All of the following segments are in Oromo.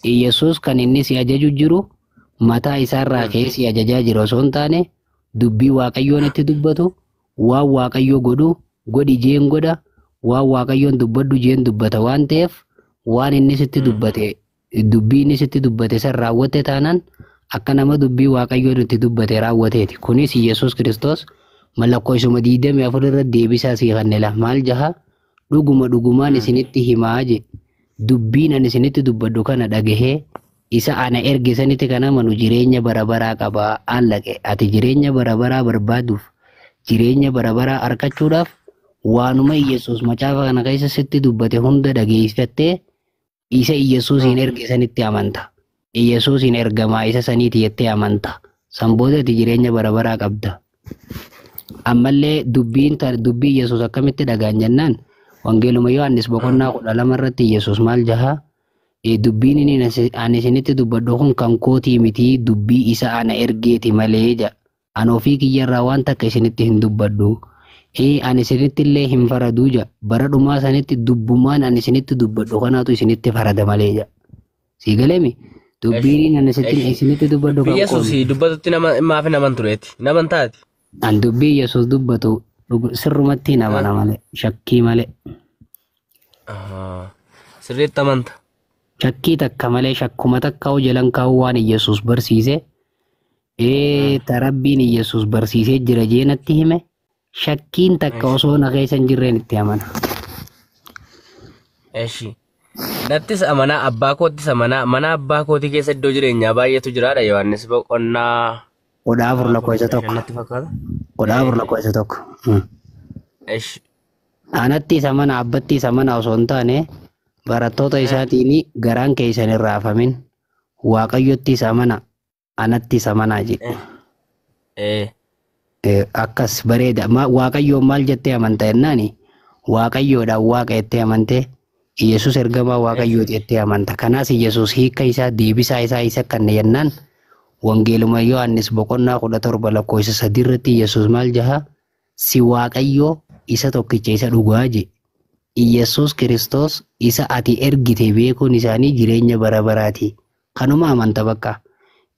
Yesus kan inni si ajaju jiru mataa isaarraa keessi ajajaa jiru osoo hin taane dubbii Waaqayyoon itti dubbatu waan Waaqayyoo godhu godhi jeen godha waan Waaqayyoon dubbadhu jeen dubbata waan ta'eef waan inni sitti dubbate dubbii inni sitti dubbate san raawwatte taanaan akka nama dubbii Waaqayyoon itti dubbate raawwateeti. Kunis Yesus Kiristoos mallattoo isuma 24 irratti deebisaa sii kennela maal jaha dhugumaan isinitti himaa je dubbiin ani isinitti dubbadhu kana dhagahee isa ana erge sanitti kana manu jireenya barabaraa qaba allaqe ati jireenya barabaraa barbaaduuf jireenya barabaraa argachuudhaaf waanuma Yesus macaafa kana keessa sitti dubbate hunda dhageeffattee isa Yesuusin erge sanitti amanta. Yesuusin ergamaa isa saniiti jettee amanta. Sanboota ati jireenya barabaraa qabda. Ammallee dubbii Yesus akkamitti dhagaan jennaan wangeeluma Yohaannis boqonnaa 12 irratti Yesus maal jaha dubbiin inni ani isinitti dubbadhu kun kan kootii miti dubbii isa ana ergeeti malee ja ana ofii kiyyarraa waan takka isinitti hin dubbadhu ani isinitti illee hin faraduu ja bara dhumaa sanitti dubbumaan ani isinitti dubbadhu kanaatu isinitti farada malee ja sii galeemi dubbiin ani isinitti dubbadhu kan Yesus dubbatutti maaf naman tureeti naman taati an dubbii Yesus dubbatu sirrumatti nama malee shakkii malee sirriitti amanta shakkii takka malee shakkuma takka jalan kaa'u waan Yesus barsiise tarabbiin Yesus barsiisee jira jeenatti hime shakkiin takka osoo na keessa hin jirreen itti amana. Eshi nattis amanaa abbaa koottis amanaa mana abbaa kootii keessa iddoo jireenyaa baay'eetu jiraadha Yohaannis boqonnaa Odaa afur lakkoofsa tokko. Odaa afur lakkoofsa tokko. Eshi Anatti isa mana abbatti isa mana osoo hin taane barattoota isaatiin garaan keessan hin raafamin Waaqayyotti isa mana anatti isa manaa jedhe. Akkas bareeda Waaqayyoon maal jettee amanta jennaani Waaqayyoodhaan Waaqa jettee amante Yesus ergamaa Waaqayyooti jettee amanta. Kanaas Yesus hiika isaa deebisaa isaa isa kanne jennaan wangeeluma Yohaannis boqonnaa 17 lakkoofsa 3 irratti Yesus maal jaha si Waaqayyoo isa tokkicha isa dhugaa je Yesus Kiristoos isa ati ergite beekuun isaanii jireenya bara baraati kanuma amanta bakka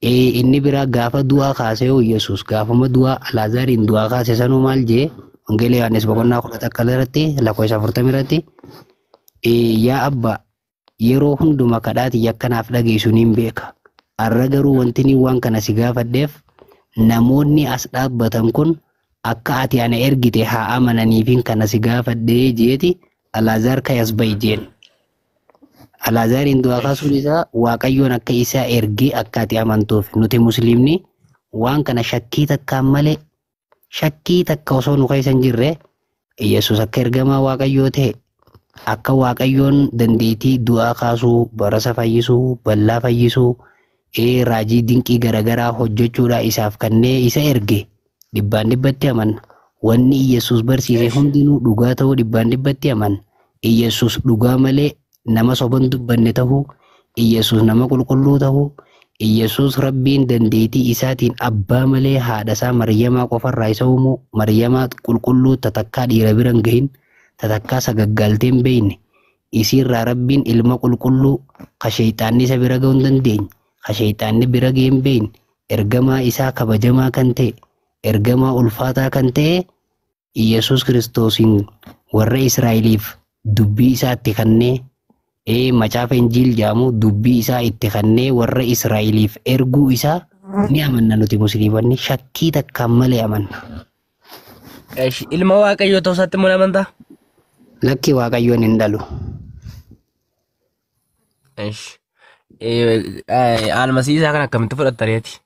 inni biraa gaafa du'aa kaasee Yesus gaafama du'aa Alaazaariin du'aa kaase sanuu maal je wangeela Yohaannis boqonnaa 11 irratti lakkoofsa 40 irratti yaa abba yeroo hunduma kadhaati yakkanaaf dhageessuun hin beeka arra garuu wanti waan kana si gaafadheef namoonni as dhaabbatan kun akka ati ana ergite haa amananiifin kana si gaafadhee jeeti Alaazaar kayas ba'i jeen. Alaazaariin du'aa kaasuun isaa Waaqayyoon akka isaa ergee akka ati amantuuf nuti musliimni waan kana shakkii takkaan malee shakkii takka osoo nu keessa hin jirre Yesus akka ergamaa Waaqayyoo ta'e akka Waaqayyoon dandeettii du'aa kaasuu barasa fayyisuu bal'aa fayyisuu raajii dinqii garaagaraa hojjechuudhaa isaaf kannee isa erge. Dhibbaan dhibbatti aman wanni Yesus barsiise hundinuu dhugaa ta'uu dhibbaan dhibbatti aman Yesus dhugaa malee nama soban dubbanne ta'uu Yesus nama qulqulluu ta'uu Yesus rabbiin dandeettii isaatiin abbaa malee haadhasaa Maryamaa qofarraa isa uumu Maryamaa qulqulluu tatakkaa dhiira biran gahin tatakkaa sagaggaalteen beeyne isiirraa rabbiin ilma qulqulluu ka sheeyxaanni isa bira ga'uu hin dandeenye ka sheeyxaanni bira ga'ee hin beeyne ergamaa isaa kabajamaa kan ta'e ergamaa ulfaataa kan ta'e Yesus Kiristoosiin warra Israa'eliif dubbii isaa itti kannee macaafa Injiil jedhamu dubbii isaa itti kannee warra Israa'eliif erguu isaa ni amanna nuti musliimanni shakkii takkaan malee amanna. Ilma Waaqayyoo ta'uu isaatti immoo amantaa? Lakki Waaqayyoon hin dhalu. Almasiisaa kan akkamitti fudhattareeti?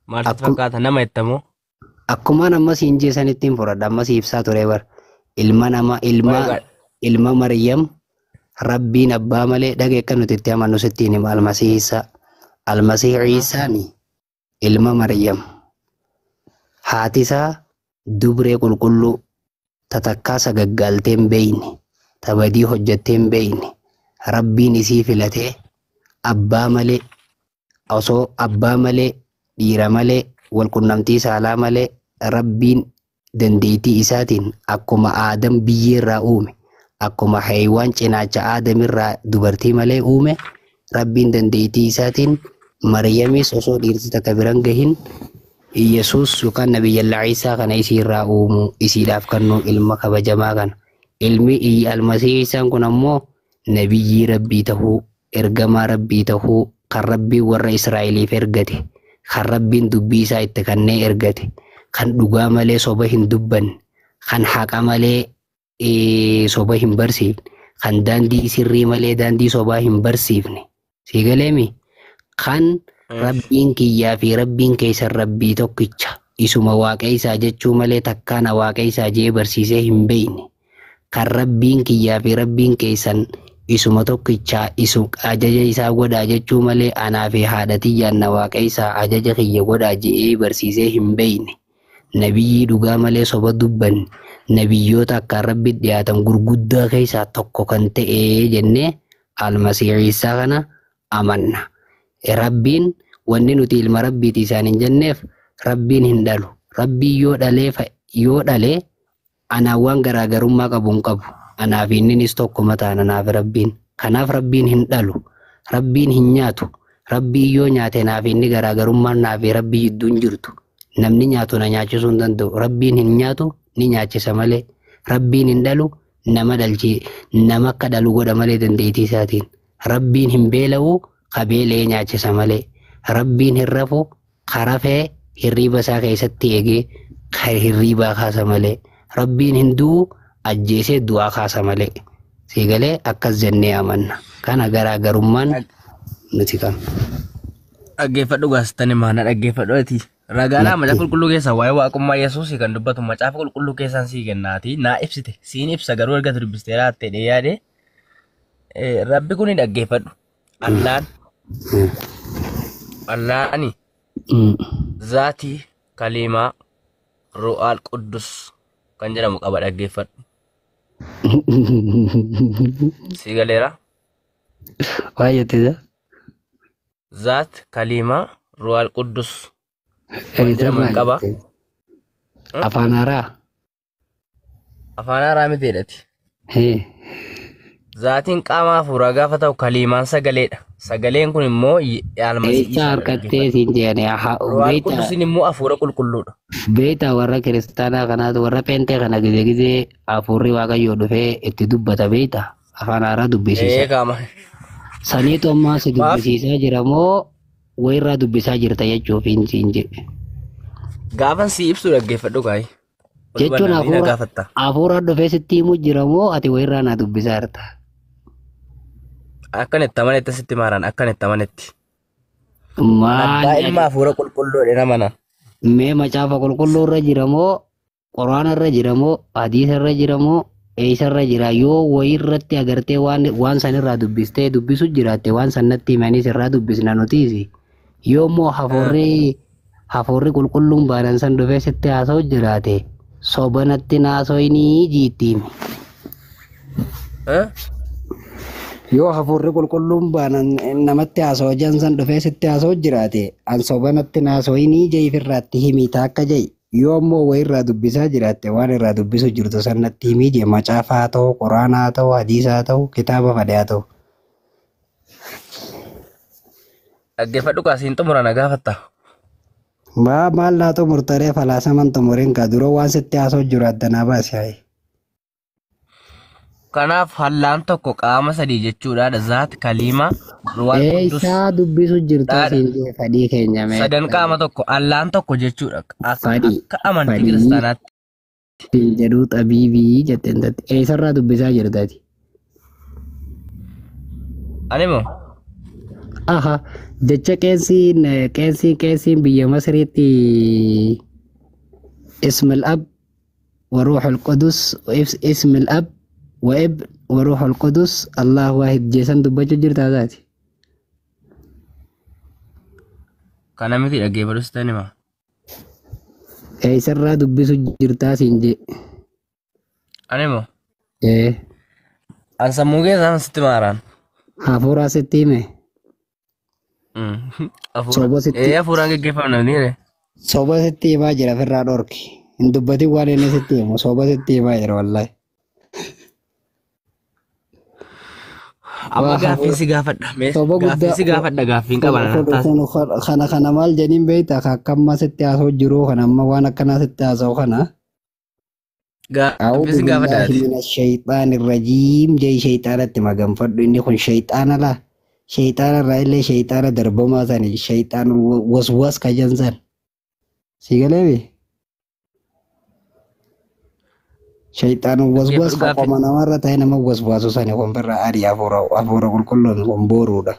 Maal sitti fakkaata nama ittamoo? Akkuma nama siin jeesanitti hin fudhadha amma siifsaa ture bar ilma Maryam rabbiin abbaa malee dhagee akka nuti itti amannu sittiin hima almasii Ciisaani ilma Maryam haatisaa dubree qulqulluu tatakkaa sagaggaalteen beeyne tabadii hojjetteen beeyne rabbiin isii filatee abbaa malee osoo abbaa malee dhiira malee walqunnamtii saalaa malee rabbiin dandeettii isaatiin akkuma Aadam biyyeerraa uume akkuma Heewaan cinaacha Aadamirraa dubartii malee uume rabbiin dandeettii isaatiin Maryamis osoo dhiirti takka biran gahin Yesuus yookaan Nabiyyallaa Iisaa kana isiirraa uumu isiidhaaf kennu ilma kabajamaa kana. Ilmi almasii Iisaan kun ammoo nabiyyii rabbii tahuu ergamaa rabbii tahuu kan rabbiin warra Israa'eliif ergate kan rabbiin dubbii isaa itti kennee ergate kan dhugaa malee soba hin dubbanne kan haqa malee soba hin barsiifne kan daandii sirrii malee daandii sobaa hin barsiifne sigaleemi kan rabbiin kiyyaa fi rabbiin keessan rabbii tokkicha isuma waaqa isaa jechuu malee takkaana waaqa isaa jee barsiisee hin beekne kan rabbiin kiyyaa fi rabbiin keessan isuma tokkicha isu ajaja isaa godhaa jechuu malee anaa fi haadha tiyyaan na waaqa isaa ajaja kiyya godhaa jee barsiisee hin beekne nabiyyii dhugaa malee soba dubbanne nabiyyoota akka rabbi dhiyaatan gurguddaa keessaa tokko kan ta'e jennee almasii Iisaa kana amanna. Rabbiin wanni nuti ilma rabbiiti isaan hin jenneef rabbiin hin dhalu. Rabbii yoo dhalee anaa waan garaagarummaa qabu hin qabu. Anaaf inninis tokko mataan anaaf rabbiin. Kanaaf rabbiin hin dhalu. Rabbiin hin nyaatu. Rabbii yoo nyaate naaf inni garaagarummaan naaf rabbii jidduun jirtu. Namni nyaatu na nyaachisuu hin danda'u. Rabbiin hin nyaatu ni nyaachisa malee. Rabbiin hin dhalu nama akka dhalu godha malee dandeettii isaatiin. Rabbiin hin beela'u qabeelee nyaachisa malee. Rabbiin hin rafu karafee hirriiba isaa keessatti eegee hirriibaa kaasa malee. Rabbiin hin du'u ajjeesee du'aa kaasa malee. Siigalee akkas jennee amanna. Kana garaagarummaan nuti kan. Dhaggeeffadhu gaasitanii maana dhaggeeffadhu ati. Ragaadhaa macaafa qulqulluu keessaa waa'ee waaqummaa Yesuusii kan dubbatu macaafa qulqulluu keessaan sii kennaati naa ibsite siin ibsa garuu erga dubbistee laattee yaade rabbi kun dhaggeeffadhu allaani zaatii kalimaa ru'aal quddus kan jedhamu qaba dhaggeeffadhu sii galeera waayyootisa zaat kalimaa ru'aal quddus qaba afaan haaraa miti jedhati zaatiin qaama hafuuraa gaafa ta'u kaliimaan sagaleedha sagaleen kun immoo eessa harkattee siin jedhani qudusin immoo hafuura qulqulluudha beeta warra kiristaanaa kanaatu warra pentee kana gizee hafuurri waaqayyoo dhufee itti dubbata beeta afaan haaraa dubbisiisa saniitu ammaa si dubbisiisaa jira moo wayirraa dubbisaa jirta jechuuf hin jedhe. Gaafan si ibsu dhaggeeffadhu kaayi. Jechuun hafuura dhufee sitti himuu jira moo ati wayirraa naa dubbisaa jirta? Akkanitti amanetti sitti maaraan akkanitti amanetti. Maal ilma hafuura qulqulluu dha mana. Mee macaafa qulqulluu irra jira moo quraana irra jira moo hadiisa irra jira moo eessa irra jira yoo wayirratti agartee waan sanirraa dubbistee dubbisu jiraatte waan sanatti himanis irraa dubbisna nutiisi. Yoo moo hafuurri qulqulluun baanan san dhufee sitti haasa'u jiraate sobanatti naasoyinii jiittiin. Yoo hafuurri qulqulluun baanan namatti haasa'u jan san dhufee sitti haasa'u jiraate an sobanatti naasoyinii jeefirraatti himiita akka jee. Yoo ammoo wayirraa dubbisaa jiraatte waan irraa dubbisu jirtu sanatti himii jee macaafa haa ta'u quraana haa ta'u hadiisa haa ta'u kitaaba fadhe haa ta'u. Dhaggeeffadhu kaasiin xumura na gaafatta. Maal laa xumurtaree falaasaman xumuriin ka dura waan sitti haasa'u jiru addanaa baase haye. Kanaaf hallaan tokko qaama sadii jechuudha zaat kaliima ruwaan quddus. Eessaa dubbisu jirtu siin fadhii keenya mee. Sadan qaama tokko hallaan tokko jechuudha. Akka amantii kiristaanaatti. Jedhuu xabiibii jetteen tatti eessarraa dubbisaa jirtati. Ani moo? Aha jecha qeensiin biyya Masriitti ismil ab wa ruuxul qudus ismil ab وابن وروح القدس الله واحد جيسان دبجو جرتا ذاتي كان مثل أجيب رستاني ما أي سرّا دبسو جرتا سينجي أنا مو إيه أنسى موجي سام ستماران هافورا ستيمه أفورا إيه أفورا كيف أنا نيره صوبة ستيمه جرا في الرادوركي إن دبتي واريني ستيمه صوبة ستيمه جرا والله Amma gaaffii si gaafadha. Soba Gaaffii guddaa si gaafadha gaaffiin qaba taas. kana maal jedhin beektaa akkamma sitti haasa'u jiru kana amma waan akkanaa sitti haasa'u kana. Gaaffii أعوذ si gaafadha بالله ati. من الشيطان الرجيم جاي شيطانة مغم فرد إني خن شيطان لا شيطان الرأي شيطان دربما ثاني شيطان وسواس كجنزان سيقلبي شيطان وسواس Gaaffii فقام مرة تاين ما وسواس ثاني خن برا أري أفورا كل خن بورو ده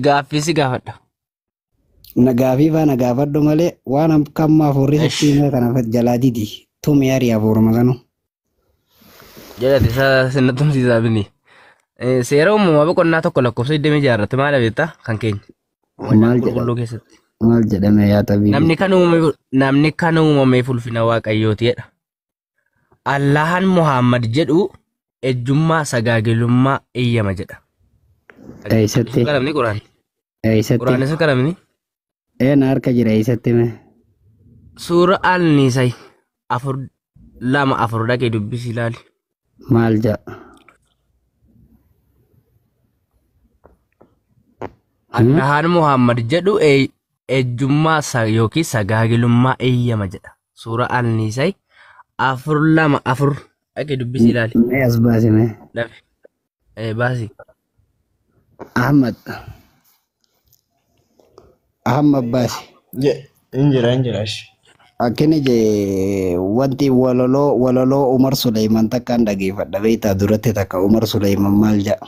gaaffii si gaafadha. نغافي فنغافر دمالي وانا كم ما فوري ستيمة كان فت جلادي دي تومي أري أفورا مغانو Jedhati sinna tumsiisaa bini. Seera uumamaa boqonnaa tokko lakkoofsa 26 maal beektaa kan keenya. maal Qulqulluu keessatti. jedhame yaa tabii Namni kan uumameef ulfina waaqayyooti jedha. Allahan Muhammad jedhu ejjummaa sagaagelummaa eeyyama jedha. eeysatti Qalamni quraani. eeysatti Quraanis qalamni. een harka jira eeysatti me Suura Al-Nisaa 4:2 dhaqee dubbisi ilaali. maal jedha Allahan Muhammad jedhu ejjummaa yookiin sagaagelummaa eeyyama jedha. Suura Al-Nisaa 4:2 dhaqee dubbisi ilaali. mee as baasi me Lafi. Baasi. ahmad baasi Injira. akkini je wanti walaloo Umar Suleyman takkaan dhageeffadha beektaa duratti takka Umar Suleyman maal jedha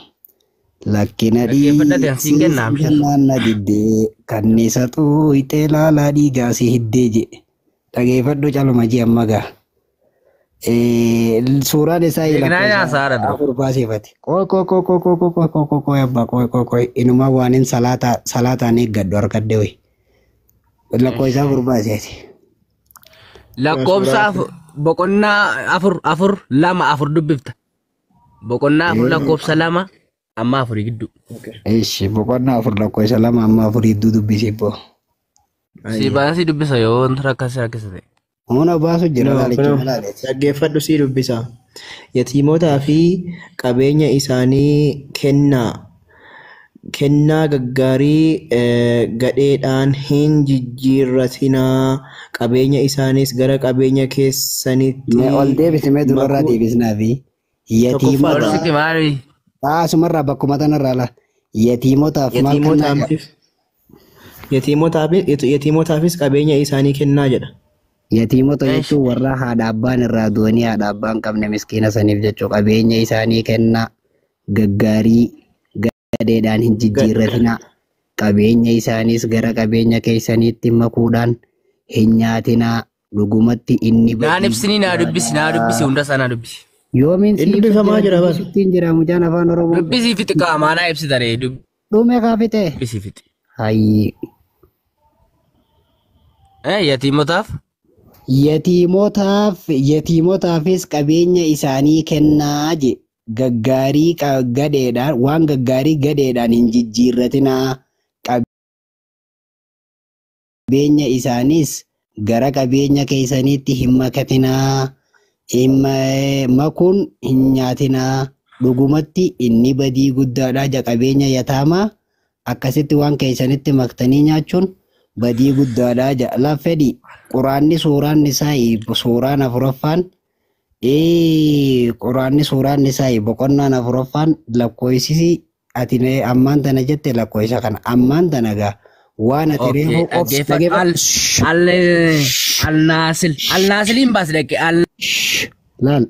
lakkina Dhaggeeffadhate ansiin kennaam shir. naanna diddee kannisa xuuyxee laalaa dhiigaasi hiddee je dhageeffadhu caluma ji amma gaa suuraan isaa Eegnaa nyaasaadha dura. afur baasifate koy abbaa koy inuma waanin salaataan eeggadhu harkadde way lakkoo isaa afur baasifate Lakkoofsa boqonnaa 4:2 dubbifta. Boqonnaa 4 lakkoofsa 2 amma 4 gidduu. Ishi boqonnaa afur lakkoo isa lama amma afurii dubbisi boo. Si baasii dubbisa yoo wanta rakkasa ta'e. Humna baasu jira laalichi malaaleeti. Dhaggeeffadhu sii dubbisa. Yatiimotaa fi qabeenya isaanii kennaa gaggaarii gadheedhaan hin jijjiirratinaa qabeenya isaaniis gara qabeenya keessanitti. Mee ol deebisnee durarraa deebisnaa fi yatiimota. Orsitti maali? Asumarraa bakkuma tanarraa la yatiimotaaf maal kennaa jedha. Yatiimotaafis qabeenya isaanii kennaa jedha. Yatiimota jechuun warra haadha abbaan irraa du'anii haadha abbaan qabne miskiina saniif jechuu qabeenya isaanii kennaa gaggaarii gadheedhaan hin jijjiirratinaa qabeenya isaaniis gara qabeenya keessaniitti makuudhaan hin nyaatinaa dhugumatti inni Naan ibsini naa dubbisi hunda isaa naa dubbisi. Yoomiin Inni dubbifamaa jira bara. Sittiin jira mucaan afaan Oromoo. Dubbisii fixi qaamaa naa ibsitaree Dhume kaafite. dubbisii fixi. Hayyi. Yatiimotaaf Yatiimotaafis qabeenya isaanii kennaa je gaggaarii gadheedhaan waan gaggaarii gadheedhaan hin jijjiirratinaa qabeenya isaaniis gara qabeenya keessaniitti hin makatinaa makuun hin nyaatinaa dhugumatti inni badii guddaadha ja qabeenya yataamaa akkasitti waan keessanitti maktanii nyaachuun badii guddaadha ja laffedhi quraanni suuraan isaa suuraan afuraffaan quraanni suuraan isaa boqonnaan afuraffaan lakkoofsi ati ammaan tana jette lakkoofsa kana ammaan tana gaa waan ati reefu Al-Naasiliin baas dhaqe laal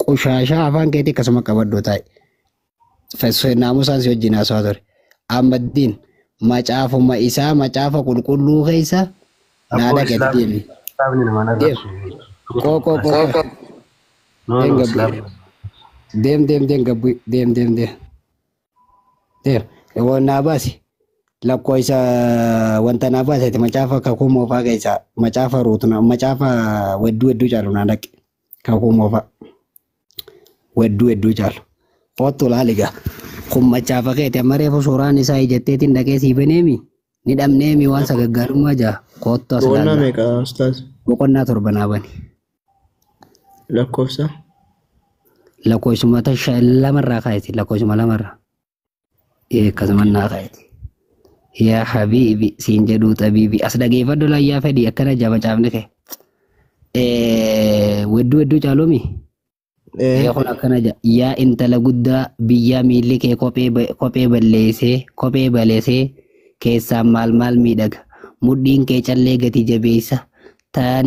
qushaashaa afaan keetii akkasuma qabaddu taa'e naamusaan si wajjin haasawaa ture ammaddiin macaafuma isaa macaafa qulqulluu keessa naada gadi deemi. Deem naa baasi lakkoo isa wanta naa baasete macaafa kakuu moofaa keessa macaafa ruutuna macaafa wedduu caalu naa dhaqe kakuu moofaa wedduu caalu kottu laaligaa kun macaafa keete amma reefu suuraan isaa ijatteetiin dhaqee sii baneemi ni dhabneemi waan sagaggaarummaa jaa kottu as Boqonnaa laalla meeqa ustaas? boqonnaa torba naa bani Lakkoofsa? lakkoofsuma lamarraa kaayeti lakkoofsuma lamarraa. Akkasuma naa kaayeti. Yaa habiibi siin jedhuu xabiibi as dhageeffadhu layyaa fedhii akkana jaba caafni kee. Wedduu caaloomi. Kun akkana jedha yaa intala guddaa biyyaa miilli kee kophee balleessee keessaan maal miidhaga mudhiin kee callee gati jabeessa tan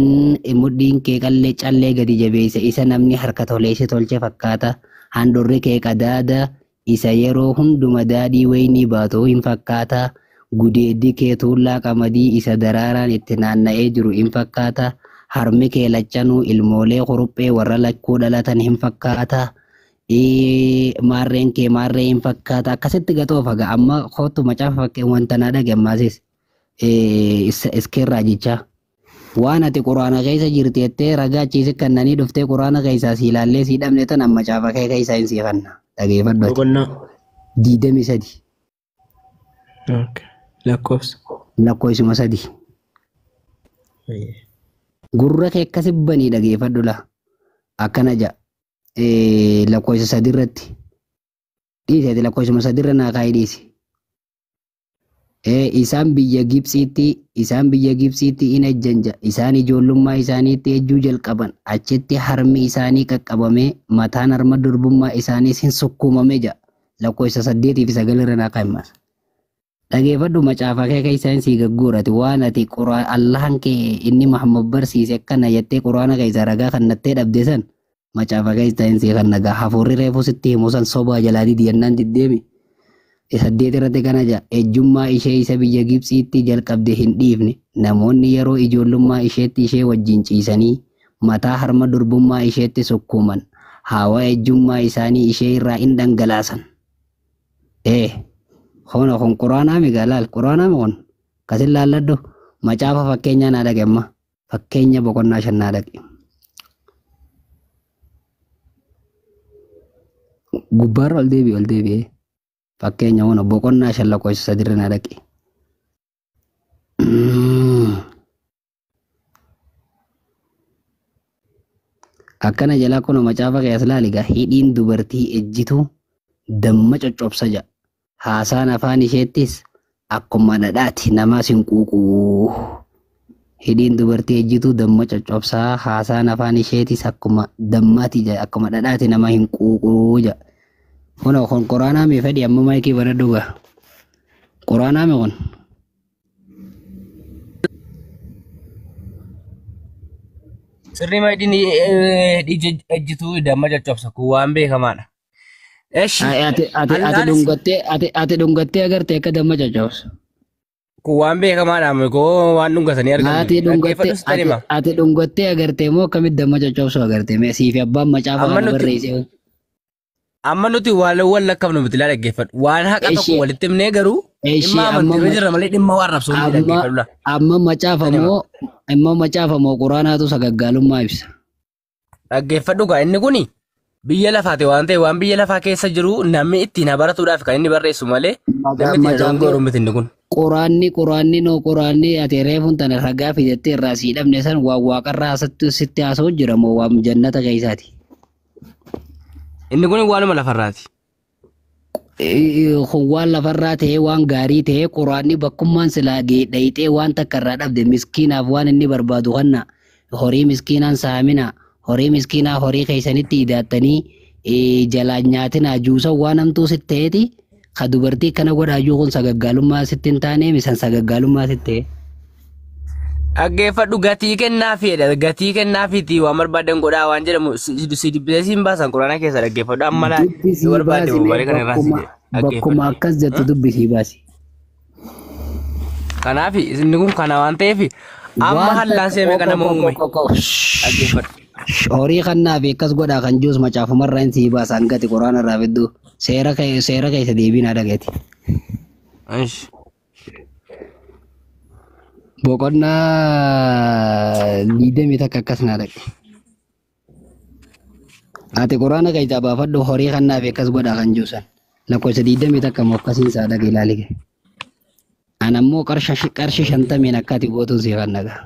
mudhiin kee callee gati jabeessa isa namni harka toleesse tolche fakkaata handurri kee qadaada isa yeroo hunduma daadhii waynii baatoo hin fakkaata gudeeddi kee tuullaa qamadii isa daraaraan itti naanna'ee jiru hin fakkaata. Harmi kee lachanuu ilmoolee kuruphee warra lakkuu dhalatan hin fakkaata. Maarreen kee maarree hin fakkaata. Akkasitti gatoofa ga'a amma kootu macaafa fakkii wanta naa dhage ammaasis iskeerraa jechaa. Waan ati quraana keessa jirti jettee ragaa achiisi kannanii dhuftee quraana keessaa si ilaallee si dhabne tan amma macaafa kee keessaa hin siifanna. Dhageeffadhu. Boqonnaa. 23. Lakkoofsa. Lakkoofsuma 3. Gurra kee akkasi banii dhageeffadhu la. Akkana ja'a. Lakkoofsa 3 irratti. Dhiiseeti lakkoofsuma 3 irra naa kaa'ii dhiisi. Isaan biyya Gibsiitti in ejjanja. Isaan ijoollummaa isaaniitti ejjuu jalqaban. Achitti harmi isaanii qaqqabamee mataan harma durbummaa isaaniis hin sukkuumame ja'a. Lakkoofsa 8 fi 9 irra naa kaa'immas. Dhageeffadhu macaafa kee keessaa hin sii gaggoorati waan ati Allahan kee inni Muhammad barsiise akkana jettee quraana keessaa ragaa kannattee dhabde san macaafa keessaa hin sii kan nagaa hafuurri reefuu sitti himu san sobaa jalaa didiyannaan diddeemi. 8 irratti kana ja'a ejjummaa ishee isa biyya Gibsiitti jalqabde hin dhiifne namoonni yeroo ijoollummaa isheetti ishee wajjin ciisanii mataa harma durbummaa isheetti sukkuuman hawa ejjummaa isaanii ishee irraa hin dhangalaasan. Kun quraanaa migaalaal quraanaa kun kasin laalladhu macaafa fakkeenyaa naa dhage amma fakkeenya boqonnaa 5 naa dhage. Gubbaarra ol deebi'ee fakkeenya kun boqonnaa 5 lakkoofsa 3 naa dhage. Akkana jalaa kun macaafa keessa laaligaa hidhiin dubartii ejjituu damma coccobsa ja'a. Haasaan afaan isheettis akkuma dhadhaati namas hin quuquu. Hidhiin dubartii ejjituu damma coccobsaa haasaan afaan isheettis akkuma dammaati jedha akkuma dhadhaati nama hin quuquu jedha. Kun quraanaa mee fedhi amma maayikii baradhu gaa. Quraanaa mee kun. Sirrii maayidin ejjituu damma coccobsa kun waan beekamaadha. Ati dhungattee agartee akka damma coccobsu. Kun waan beekamaadha koo waan dhungatanii argamu. Ati dhungattee agartee moo akkamitti damma coccobsu agartee mee siifi abbaan macaafa kana barreesse. Amma nuti waan lakkafnu miti laa dhaggeeffadhu. Waan haqa tokko walitti himnee garuu dhimma amantii jirra malee dhimma waan rabsuu ni dhaggeeffadhu. Amma macaafa moo quraanaatu sagaggaalummaa ibsa. Dhaggeeffadhu gaa inni kuni. Biyya lafaati waan ta'e waan biyya lafaa keessa jiru namni ittiin baratuudhaaf kan inni barreessu malee namni ittiin gooruu miti inni kun. Quraanni ati reefuun tana ragaa fidattee irraa sii dhabne san waan waaqarraa sitti haasa'u jira moo waan jannata keessaati. Inni kun waanuma lafarraati. Waan lafarraa ta'ee waan gaarii ta'ee quraanni bakkummaan silaa dhayixee waan takka irraa dhabde miskiinaaf waan inni barbaadu kanna horii miskiinaan saamina. Horii miskiinaa horii keessanitti hidhaattanii jalaan nyaatinaa juusan waan hamtuu sitti ta'eeti ka dubartii kana godhaajuu kun sagaggaalummaa sitti hin taane misan sagaggaalummaa sitti ta'e. Dhaggeeffadhu gatii kennaafiidha gatii kennaafiiti waan barbaadan godhaa waan jedhamu si dubbisee siin baasan quraana keessa dhaggeeffadhu amma laa barbaade bubaree kana irraa si bakkuma akkas jettu dubbisii baasi. Kanaaf inni kun kana waan ta'eef amma hallaan seeme kana uume dhaggeeffadhu. Horii kannaaf akkas godhaa kan juus macaafumarraa hin sii baasan gati quraana irraa fidduu seera keessa deebiinaa dhagati. Boqonnaa 20 takka akkas naa dhaqe. Ati quraana keessaa baafadhu horii kannaaf akkas godhaa kan juusan lakkoofsa 20 takka moo akkasiin isaa dhaqe ilaalige. An ammoo qarshii 50 akka ati gootuun sii kan dhagaa.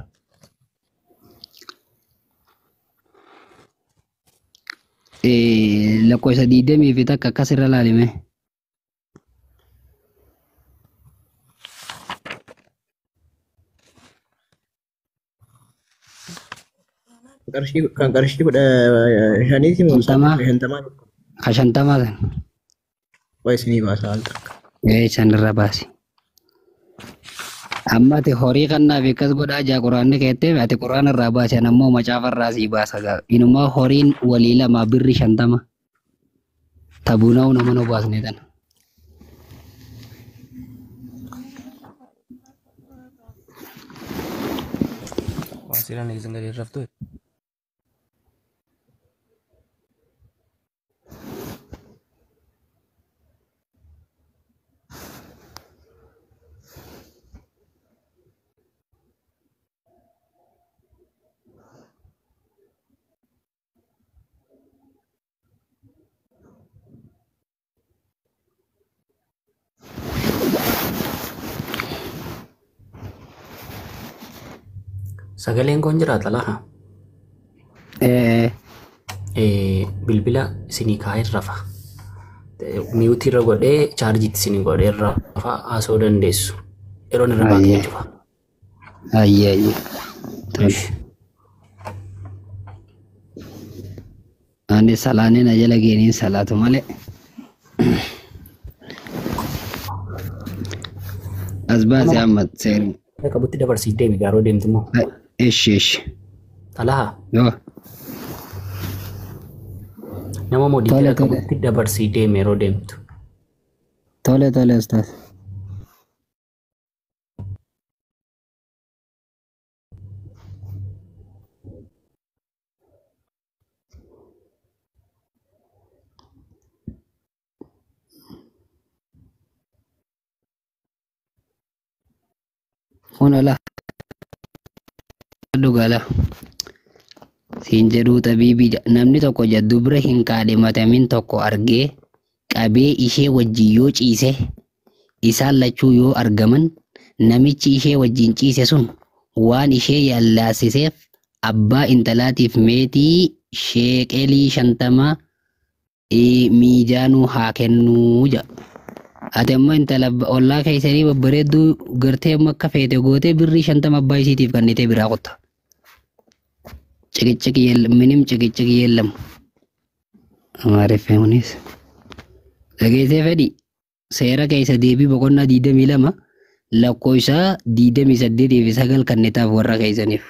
lakkoofsa 20 fi takka akkas irra laalime. Kan qarshii kudha shaniiti moo Shantamaa. shantamaa? Ka 50 kan. Waa isinii baasa al takka. San irra baasi. Amma ati horii kannaa fi akkas godhaa jaa quraanni keettee ati quraana irraa baase ammoo macaafa irraa sii baasa gaa. Inumaa horiin walii lama birri 50. Tabuunaa nama nu baasne tana. Wasiilaan eegsisan gadi raftu. Sagaleen kun jiraata laha. Bilbila isinii kaa'ee rafa. Miyuutii irra godhee chaarjiitti isinii godhee rafa haasoo dandeessu. Yeroon irra baatee jira. Ayye. Ani salaaneen ajala geeniin salaatu malee. As baasee amma seeru. Qabutti dabarsii deemi gaaroo deemtu moo? Ishi. Talaha. Yoo. Nama moo Tole, diikira tole. qabutti dabarsii deemi yeroo deemtu. Tole ustaas. Kunala. Dhugala. Siin jedhuu tabiibii namni tokko jaddu bira hin kaadhimatamin tokko argee qabee ishee wajjin yoo ciise isaan lachuu yoo argaman namichi ishee wajjin ciise sun waan ishee yallaasiseef abbaa intalaatiif meetii sheeqelii 50 miijaanuu haa kennuu jedha. Ati amma intala ollaa keessanii babbareedduu gartee akka feete gootee birrii 50 abbaa isiitiif kennitee biraa qotta. Minim cikiciki yeellamu. Amaariffeemunis. Dhageessee fedhi seera keessa deebii boqonnaa 22 lakkoofsa 28 fi 9 kennitaaf warra keessaniif.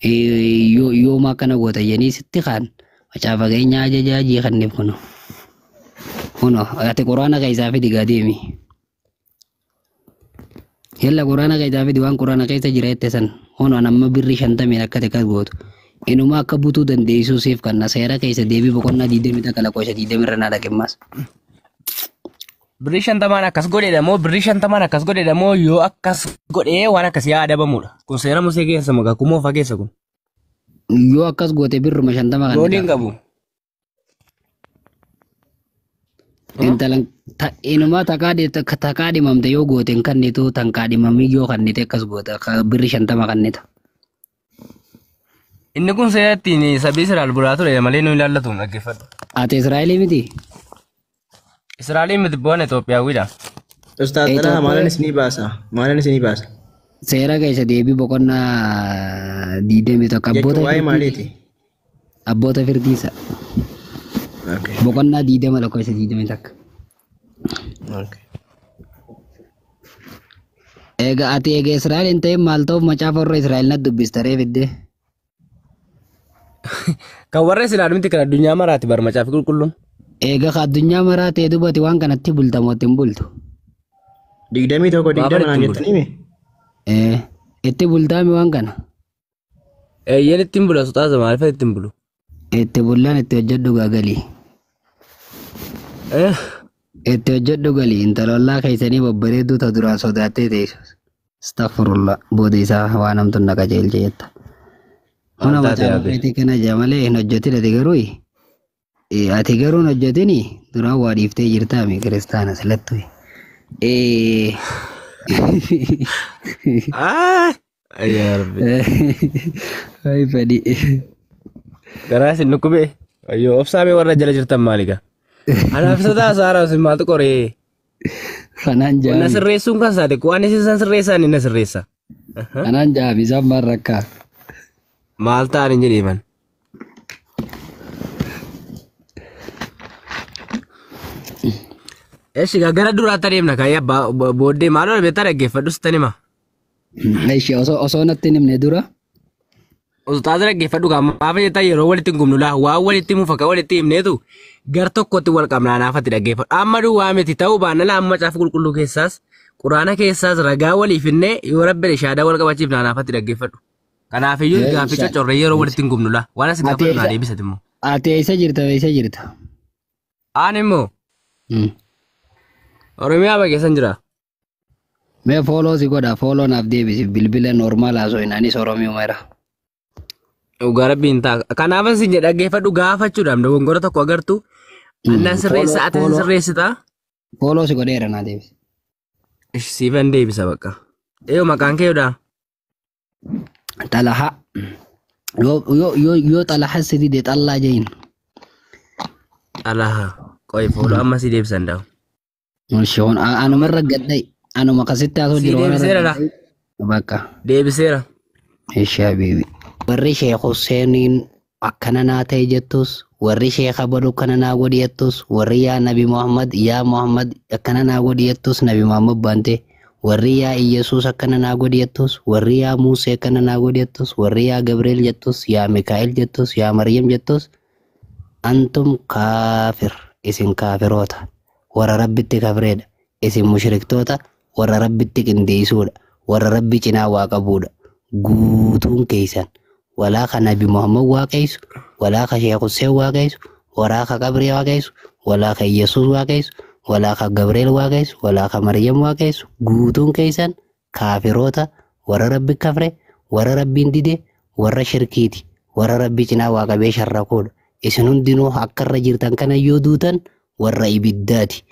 Yooma akkana goota jennii sitti kaan macaafa keenya ajajaa jii kenniif kuno. Kuno ati quraana keessaa fidi gaa deemi. Yalla quraana keessaa fidi waan quraana keessa jira jette san kuno amma birrii 50 akka ta'e gootu. Inuma akka butuu dandeessuusiif kan seera keessa deebii boqonnaa 20 takka lakkoofsa 20 irra naa dhaqimmas. Birrii 50 akkas godheedha moo birrii 50 akkas godheedha moo yoo akkas godhee waan akkasii adabamudha. Kun seera musee keessa magaa kumoo fageessa kun. Yoo akkas goote birruma 50 kan Looliin qabu. intalan inuma takaadhimamte yoo goote hin kannitu tan kaadhimamii yoo kannite akkas goota birri 50 kannita. Inni kun seera ittiin sabii Israa'el bulaa ture malee nu ilaallatu dhaggeeffadhu. Ati Israa'elii miti? Israa'eliin miti bu'aan Itoophiyaawidha. Ustaaz Talaa maalan isinii baasa? Maalan isinii baasa? Seera keessa deebii boqonnaa 21 Jechuun waa'ee maaliiti? abboota firdiisa. Boqonnaa 20 lakkoofsa 21. Egaa ati egaa Israa'el hin ta'in maal ta'uuf macaafa warra Israa'el natti dubbistaree fiddee? Kan warra Israa'el miti kan addunyaa maraati bar macaafi qulqulluun. Egaa ka addunyaa maraa ta'e dubati waan kanatti bultamoo hin bultu. 21 naan jettanii mi? Itti bultaami waan kana. Eeyyeen ittiin bula sotaasa maaliif ittiin bulu? Itti bullaan itti hojjedhu galii. Itti hojjedhu galii intalollaa keessanii babbareedduu ta duraan sodaattee teessus. Astaghfirullah booda isaa waan hamtuun na qajeelche jetta. Mana macaafa feetii kana jaa malee hin hojjetin ati garuu ati garuu hin hojjetini duraan waa dhiiftee jirtaami kiristaana silattu. Ayyaa rabbi. Hai fadi. Garaa isin dhukkubee Ayyoo obsaamee warra jala jirtan maaliga? Anaaf isa taasisaa sin maaltu qoree? Kanaan Na jaabi. sirreessuun kan isaati waan isin san sirreessan inni na sirreessa. Kanaan jaabi isaan maal rakkaa. Maal ta'an hin jedhiiman. Eshi gara duraatti adeemna kaayyaa booddee maaloo beektaa dhaggeeffadhu sitti hima. Ishee osoo natti hin himne dura. Ustaaza dhaggeeffadhu maaf jettaa yeroo walitti hin gumnu laa waan walitti himuuf akka walitti himneetu gar tokkotti wal qabnaa naafatti dhaggeeffadhu. Amma duwwaa miti ta'uu baanna laa amma caafa qulqulluu keessaas quraana keessaas ragaa waliif innee yoo rabbe shaadaa wal qabachiif naafatti dhaggeeffadhu. Kanaafiyyuu gaaffii coccorree yeroo walitti hin gumnu laa waan asi gaafadhu naa deebisat immoo. Ati eessa jirta eessa jirta? Aan immoo Oromiyaa bageessan jira. Mee fooloo si godha fooloo naaf deebisi bilbila normaal haasoo hin anis Oromiyaa mara. Dhugaa rabbiin ta'a. Kanaafan sin jedha dhaggeeffadhu gaafachuudhaaf dogongora tokko agartu. Annan sirreessa ati sirreessita. Fooloo si godheera naa deebisi. Siifan deebisa bakka. Eeyyoo maqaan kee yoodhaa? Xalaha. Yoo xalaha si dide xallaa jehin. Xalaha. Qoy fooloo amma si deebisan daa'u. Shoon anuma irra gadday anuma akkasitti haasoo jiru. Si deebiseera. Bakka. Deebiseera. Ishee habiibi. Warri Sheekh Huseeniin akkana naa ta'e jettus warri Sheekh Abaduu akkana naa godhi jettus warri yaa Nabi Muhammad akkana naa godhi jettus Nabi Muhammad baante warri yaa Iyesuus akkana naa godhi jettus warri yaa Musee akkana naa godhi jettus warri yaa Gabriel jettus yaa Mikaa'el jettus yaa Maryam jettus antum kaafir isin kaafiroota warra rabbitti kafireedha isin mushriktoota warra rabbitti qindeessuudha warra rabbi cinaa waa qabuudha guutuun keessan. Walaa ka Nabi Muhammad waaqessu, walaa ka Sheekh Hussein waaqessu, walaa ka Gabriel waaqessu, walaa ka Yesuus waaqessu, walaa ka Gabriel waaqessu, walaa ka Maryam waaqessu, guutuun keessan kaafiroota warra rabbi kafre, warra rabbiin dide, warra shirkiiti, warra rabbi cinaa waaqabee sharrakoodha. Isin hundinuu akka irra jirtan kana yoo duutan warra ibiddaati.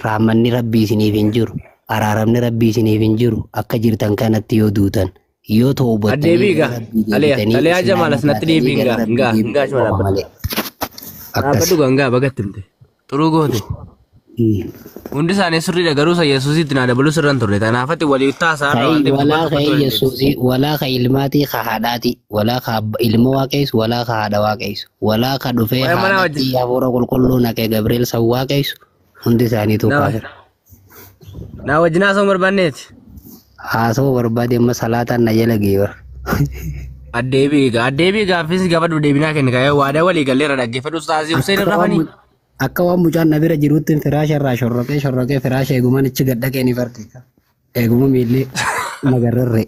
Raamanni rabbii isiniif hin jiru, araaramni rabbii isiniif hin jiru akka jirtan kanatti yoo duutan. Yoo ta'u Addeebiiga Taliyaa Jamaalas natti deebiinga ngaa shuma dhaabbatu. Dhaabbatu gangaa bagatti himte. Xuruu goote. Hundi isaanii sirriidha garuu isa Yesuusitti naa dabaluu sirran turre kanaafatti walii taasaa irraa waan walaa ka Yesuusii walaa ka ilmaatii ka haadhaati walaa ka ilma waaqessu walaa ka haadha waaqessu walaa ka dhufee haadhatii hafuura qulqulluu naqee Gabriel san waaqessu hundi isaaniitu kaafira. Naa wajjin haasa'uu barbaanneeti. Haasoo barbaade amma salaataan na jala geebar. Addeebiiga fiis gaafadhu deebinaa kenni kaayee waadaa walii galleera dhaggeeffadhu taasisee Hussein irra fanii. Akka waan mucaan na bira jirutti firaasha irraa shorroqee firaasha eegumaan ichi gaddaqee ni farqika. Eeguma miillee nagarrarree.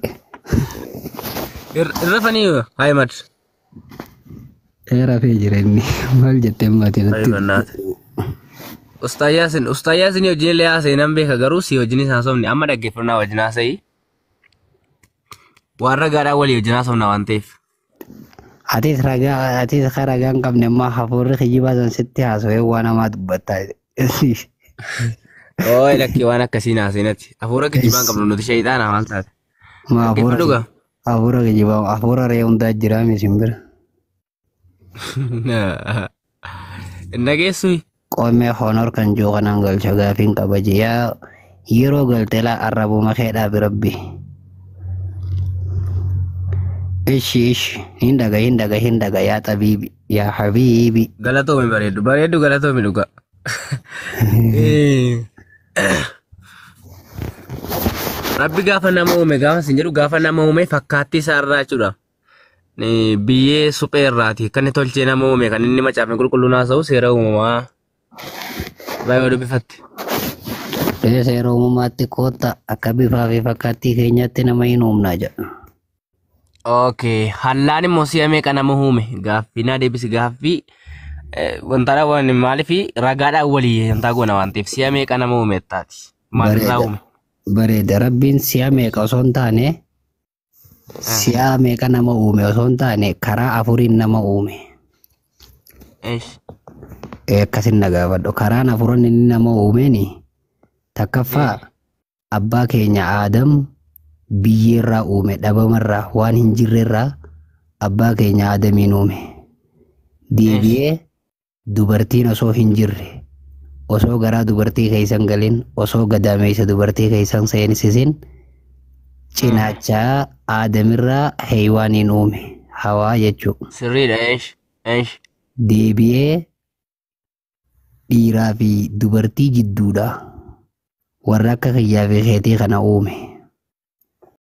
Irra fanii Haimad. Rafee jira inni maal jettee maatii natti. Ustaayaasin wajjin illee haasa'e nan beeka garuu si wajjin haasofni amma dhaggeeffannaa wajjin haasa'e waan ragaadhaan walii wajjin haasofna waan ta'eef. Atis ka ragaa hin qabne ammaa hafuurri kijibaa san sitti haasa'ee waan namaa dubbattaa. Ooyi lakkii waan akkasiin haasa'inatti hafuura kijibaa hin qabnu nuti shayitaana maal taate. Hafuura kijibaa hafuura ree hundaa jiraa misin bira. Hin dhageessuu. Qoomee honor kan jiru kanaan galcha gaafiin qabaje yaa yeroo galteelaa arrabuma keedhaaf rabbi. Ishi hin daga yaa xabiibi yaa habiibi. Galatoomi bareeddu galatoomi dhuga. Rabbi gaafa nama uume gaafa sin jedhu gaafa nama uume fakkaattii isaa irraa jechuudha. Biyyee suphee irraati kan inni tolchee nama uume kan inni macaafne qulqulluun haasa'u seera uumamaa. Baay'ee dubbifatti. Seera uumamaatti koota akka bifaa fi fakkaattii keenyatti nama hin uumnaa jedha. Okay, hallaan immoo si'a meeqa nama uume gaaffii naa deebisi gaaffii wantaadha waan maaliif ragaadhaan walii wantaa goona waan ta'eef si'a meeqa nama uume taati. Maalirraa uume? Bareeda rabbiin si'a meeqa osoo hin taane si'a meeqa nama uume osoo hin taane karaa afuriin nama uume. Akkasin na gaafadhu karaan afuran inni nama uumeeni takkaffaa abbaa keenya Aadam biyyeerraa uume dhabamarraa waan hin jirrerraa abbaa keenya Aadamiin uume deebi'ee dubartiin osoo hin jirre osoo garaa dubartii keessan galin osoo gadaameessa dubartii keessan seensisin cinaachaa aadamirraa heewaaniin uume hawaa jechuudha. Sirriidha Deebi'ee dhiiraa fi dubartii jidduudha warra akka kiyyaa fi keetii kana uume.